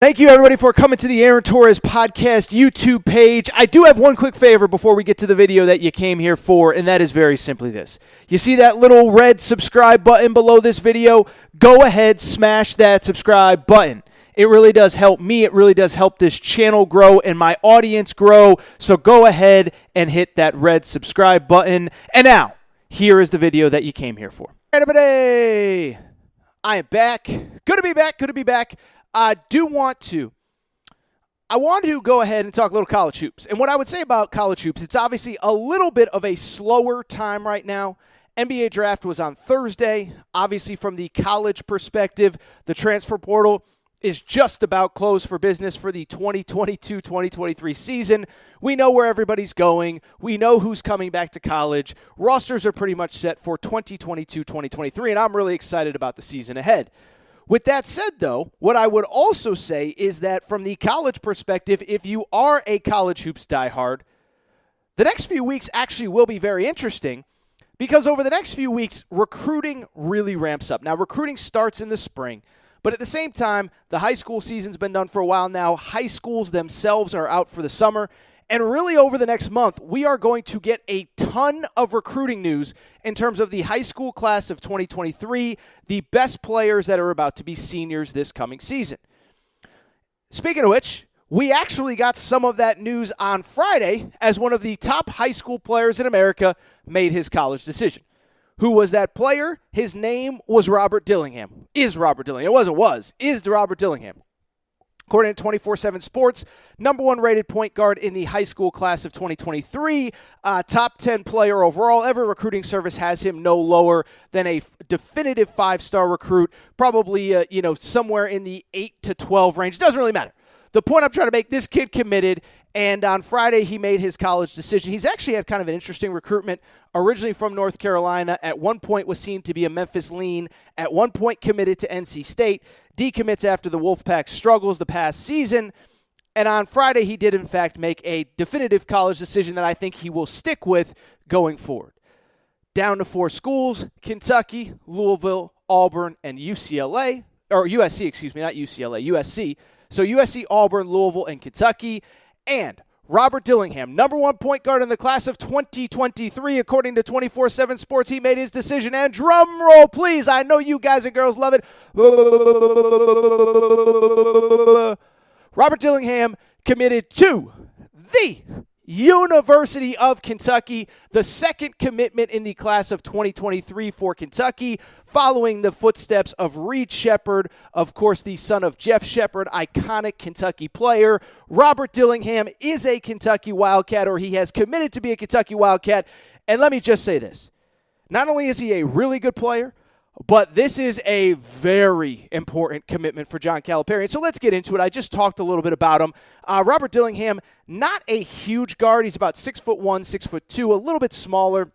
Thank you, everybody, for coming to the Aaron Torres Podcast YouTube page. I do have one quick favor before we get to the video that you came here for, and that is very simply this. You see that little red subscribe button below this video? Go ahead, smash that subscribe button. It really does help me. It really does help this channel grow and my audience grow. So go ahead and hit that red subscribe button. And now, here is the video that you came here for. All right, everybody, I am back. Good to be back. Good to be back. I want to go ahead and talk a little college hoops. And what I would say about college hoops, it's obviously a little bit of a slower time right now. NBA draft was on Thursday. Obviously, from the college perspective, the transfer portal is just about closed for business for the 2022-2023 season. We know where everybody's going. We know who's coming back to college. Rosters are pretty much set for 2022-2023, and I'm really excited about the season ahead. With that said, though, what I would also say is that from the college perspective, if you are a college hoops diehard, the next few weeks actually will be very interesting because over the next few weeks, recruiting really ramps up. Now, recruiting starts in the spring, but at the same time, the high school season's been done for a while now. High schools themselves are out for the summer. And really over the next month, we are going to get a ton of recruiting news in terms of the high school class of 2023, the best players that are about to be seniors this coming season. Speaking of which, we actually got some of that news on Friday as one of the top high school players in America made his college decision. Who was that player? His name was Robert Dillingham. Is Robert Dillingham. It wasn't was. Is Robert Dillingham. According to 24/7 Sports, number one rated point guard in the high school class of 2023, top 10 player overall. Every recruiting service has him no lower than a definitive five-star recruit, probably somewhere in the 8 to 12 range. It doesn't really matter. The point I'm trying to make, this kid committed, and on Friday he made his college decision. He's actually had kind of an interesting recruitment. Originally from North Carolina, at one point was seen to be a Memphis lean, at one point committed to NC State, decommits after the Wolfpack struggles the past season, and on Friday he did in fact make a definitive college decision that I think he will stick with going forward. Down to four schools: Kentucky, Louisville, Auburn, and UCLA, or USC, excuse me, not UCLA, USC. So USC, Auburn, Louisville, and Kentucky. And Robert Dillingham, number one point guard in the class of 2023, according to 24/7 Sports. He made his decision, and drum roll, please. I know you guys and girls love it. Robert Dillingham committed to the University of Kentucky, the second commitment in the class of 2023 for Kentucky, following the footsteps of Reed Sheppard, of course, the son of Jeff Sheppard, iconic Kentucky player. Robert Dillingham is a Kentucky Wildcat, or he has committed to be a Kentucky Wildcat. And let me just say this. Not only is he a really good player, but this is a very important commitment for John Calipari. And so let's get into it. I just talked a little bit about him. Robert Dillingham, not a huge guard. He's about 6'1", 6'2", a little bit smaller,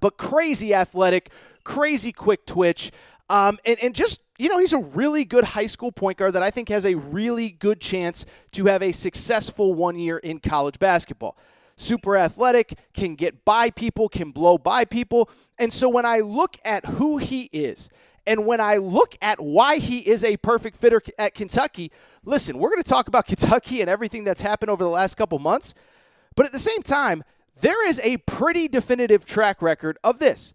but crazy athletic, crazy quick twitch. And just, he's a really good high school point guard that I think has a really good chance to have a successful 1 year in college basketball. Super athletic, can get by people, can blow by people. And so when I look at who he is, and when I look at why he is a perfect fitter at Kentucky, listen, we're going to talk about Kentucky and everything that's happened over the last couple months. But at the same time, there is a pretty definitive track record of this.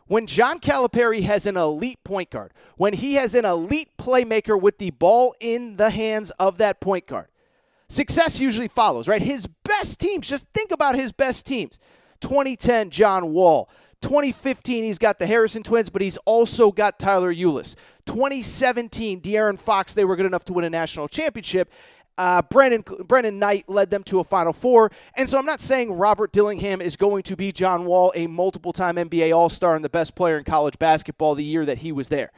When John Calipari has an elite point guard, when he has an elite playmaker with the ball in the hands of that point guard, success usually follows, right? His best teams, just think about his best teams. 2010, John Wall. 2015, he's got the Harrison twins, but he's also got Tyler Ulis. 2017, De'Aaron Fox, they were good enough to win a national championship. Brennan Knight led them to a Final Four. And so I'm not saying Robert Dillingham is going to be John Wall, a multiple-time NBA All-Star and the best player in college basketball the year that he was there.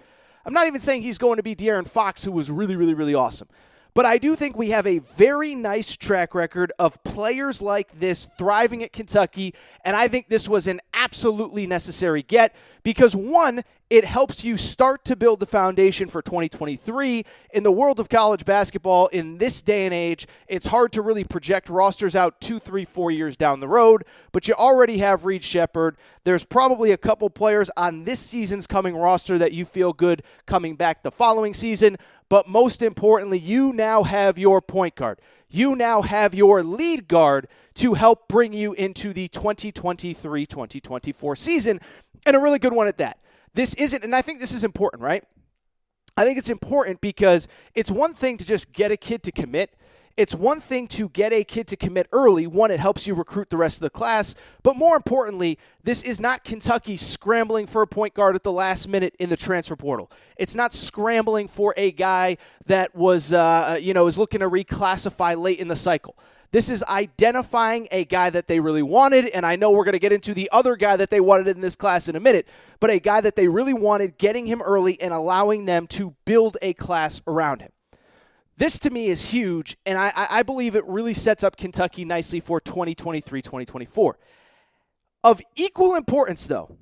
I'm not even saying he's going to be De'Aaron Fox, who was really, really, really awesome. But I do think we have a very nice track record of players like this thriving at Kentucky, and I think this was an absolutely necessary get because, one, it helps you start to build the foundation for 2023. In the world of college basketball, in this day and age, it's hard to really project rosters out 2, 3, 4 years down the road, but you already have Reed Sheppard. There's probably a couple players on this season's coming roster that you feel good coming back the following season. But most importantly, you now have your point guard. You now have your lead guard to help bring you into the 2023-2024 season, and a really good one at that. This isn't, and I think this is important, right? I think it's important because it's one thing to just get a kid to commit. It's one thing to get a kid to commit early. One, it helps you recruit the rest of the class. But more importantly, this is not Kentucky scrambling for a point guard at the last minute in the transfer portal. It's not scrambling for a guy that was, is looking to reclassify late in the cycle. This is identifying a guy that they really wanted, and I know we're going to get into the other guy that they wanted in this class in a minute, but a guy that they really wanted, getting him early and allowing them to build a class around him. This, to me, is huge, and I believe it really sets up Kentucky nicely for 2023-2024. Of equal importance, though,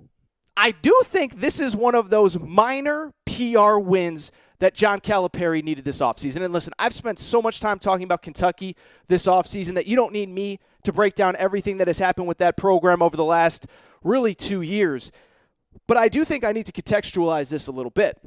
I do think this is one of those minor PR wins that John Calipari needed this offseason. And listen, I've spent so much time talking about Kentucky this offseason that you don't need me to break down everything that has happened with that program over the last really 2 years. But I do think I need to contextualize this a little bit.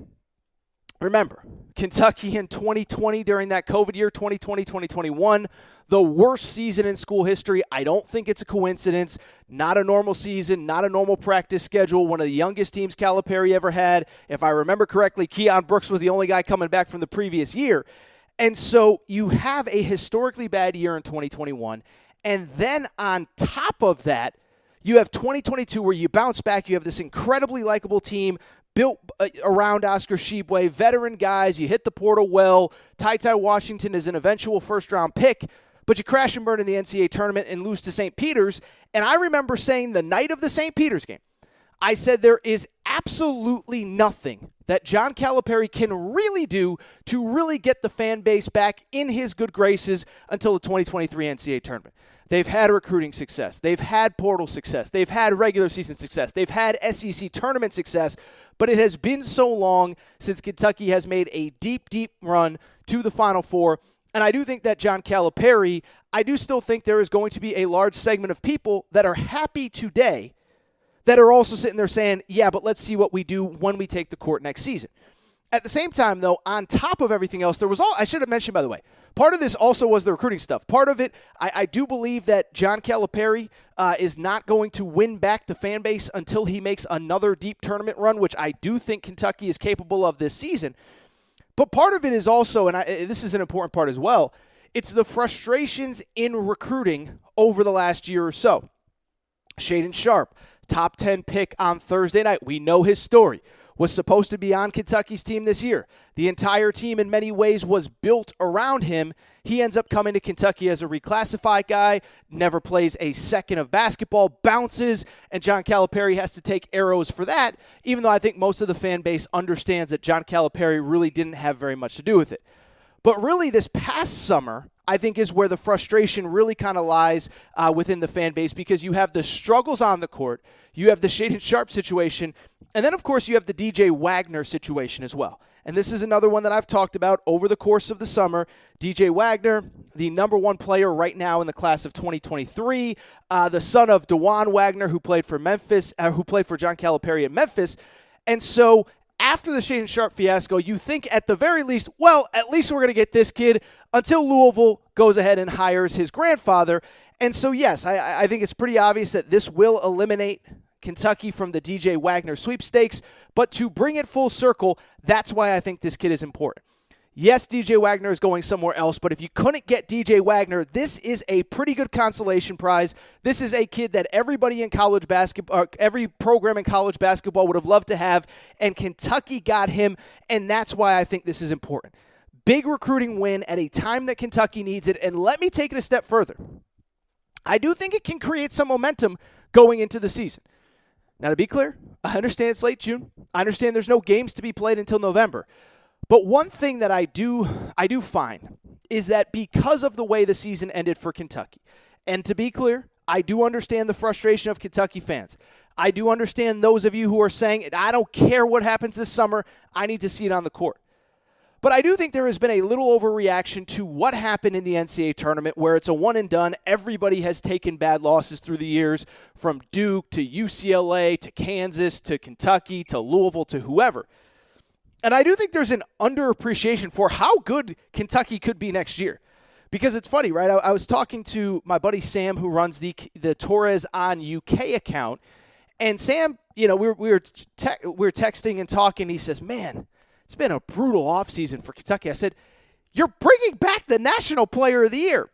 Remember, Kentucky in 2020 during that COVID year, 2020, 2021, the worst season in school history. I don't think it's a coincidence. Not a normal season, not a normal practice schedule. One of the youngest teams Calipari ever had. If I remember correctly, Keon Brooks was the only guy coming back from the previous year. And so you have a historically bad year in 2021. And then on top of that, you have 2022 where you bounce back. You have this incredibly likable team built around Oscar Tshiebwe, veteran guys. You hit the portal well. Ty Washington is an eventual first-round pick, but you crash and burn in the NCAA tournament and lose to St. Peter's. And I remember saying the night of the St. Peter's game, I said there is absolutely nothing that John Calipari can really do to really get the fan base back in his good graces until the 2023 NCAA tournament. They've had recruiting success. They've had portal success. They've had regular season success. They've had SEC tournament success. But it has been so long since Kentucky has made a deep, deep run to the Final Four. And I do think that John Calipari, I do still think there is going to be a large segment of people that are happy today that are also sitting there saying, yeah, but let's see what we do when we take the court next season. At the same time, though, on top of everything else, there was I should have mentioned, by the way, part of this also was the recruiting stuff. Part of it, I do believe that John Calipari is not going to win back the fan base until he makes another deep tournament run, which I do think Kentucky is capable of this season. But part of it is also, and this is an important part as well, it's the frustrations in recruiting over the last year or so. Shaedon Sharpe, top 10 pick on Thursday night. We know his story. Was supposed to be on Kentucky's team this year. The entire team in many ways was built around him. He ends up coming to Kentucky as a reclassified guy, never plays a second of basketball, bounces, and John Calipari has to take arrows for that, even though I think most of the fan base understands that John Calipari really didn't have very much to do with it. But really this past summer, I think, is where the frustration really kind of lies within the fan base, because you have the struggles on the court, you have the Shaedon Sharpe situation, and then, of course, you have the DJ Wagner situation as well. And this is another one that I've talked about over the course of the summer. DJ Wagner, the number one player right now in the class of 2023, the son of DeJuan Wagner, who played for Memphis, who played for John Calipari in Memphis. And so after the Shaedon Sharpe fiasco, you think at the very least, well, at least we're going to get this kid until Louisville goes ahead and hires his grandfather. And so, yes, I think it's pretty obvious that this will eliminate Kentucky from the DJ Wagner sweepstakes, but to bring it full circle, that's why I think this kid is important. Yes, DJ Wagner is going somewhere else, but if you couldn't get DJ Wagner, this is a pretty good consolation prize. This is a kid that everybody in college basketball, every program in college basketball would have loved to have, and Kentucky got him, and that's why I think this is important. Big recruiting win at a time that Kentucky needs it, and let me take it a step further. I do think it can create some momentum going into the season. Now, to be clear, I understand it's late June. I understand there's no games to be played until November. But one thing that I do find is that because of the way the season ended for Kentucky, and to be clear, I do understand the frustration of Kentucky fans. I do understand those of you who are saying, I don't care what happens this summer, I need to see it on the court. But I do think there has been a little overreaction to what happened in the NCAA tournament, where it's a one and done. Everybody has taken bad losses through the years, from Duke to UCLA to Kansas to Kentucky to Louisville to whoever. And I do think there's an underappreciation for how good Kentucky could be next year. Because it's funny, right? I was talking to my buddy Sam, who runs the Torres on UK account. And Sam, we were texting and talking. He says, man, it's been a brutal offseason for Kentucky. I said, you're bringing back the National Player of the Year.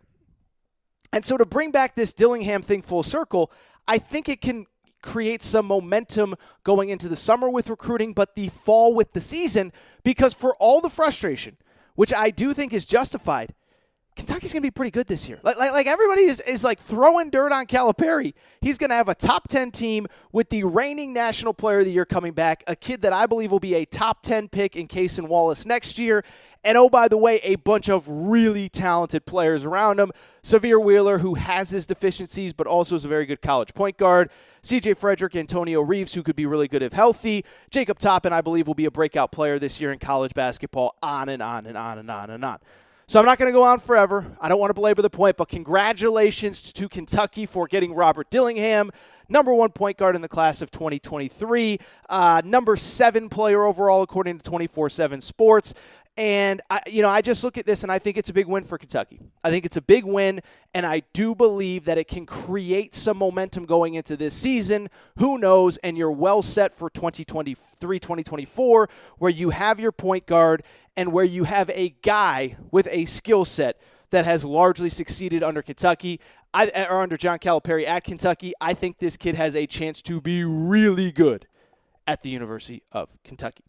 And so to bring back this Dillingham thing full circle, I think it can create some momentum going into the summer with recruiting, but the fall with the season, because for all the frustration, which I do think is justified, Kentucky's going to be pretty good this year. Like everybody is like throwing dirt on Calipari. He's going to have a top 10 team with the reigning National Player of the Year coming back, a kid that I believe will be a top 10 pick in Cason Wallace next year. And oh, by the way, a bunch of really talented players around him. Severe Wheeler, who has his deficiencies, but also is a very good college point guard. C.J. Frederick, Antonio Reeves, who could be really good if healthy. Jacob Toppin, I believe, will be a breakout player this year in college basketball, on and on and on and on and on. So I'm not going to go on forever. I don't want to belabor the point, but congratulations to Kentucky for getting Robert Dillingham, number 1 point guard in the class of 2023, number 7 player overall according to 24/7 Sports. And, I just look at this, and I think it's a big win for Kentucky. I think it's a big win, and I do believe that it can create some momentum going into this season. Who knows? And you're well set for 2023, 2024, where you have your point guard and where you have a guy with a skill set that has largely succeeded under Kentucky, or under John Calipari at Kentucky. I think this kid has a chance to be really good at the University of Kentucky.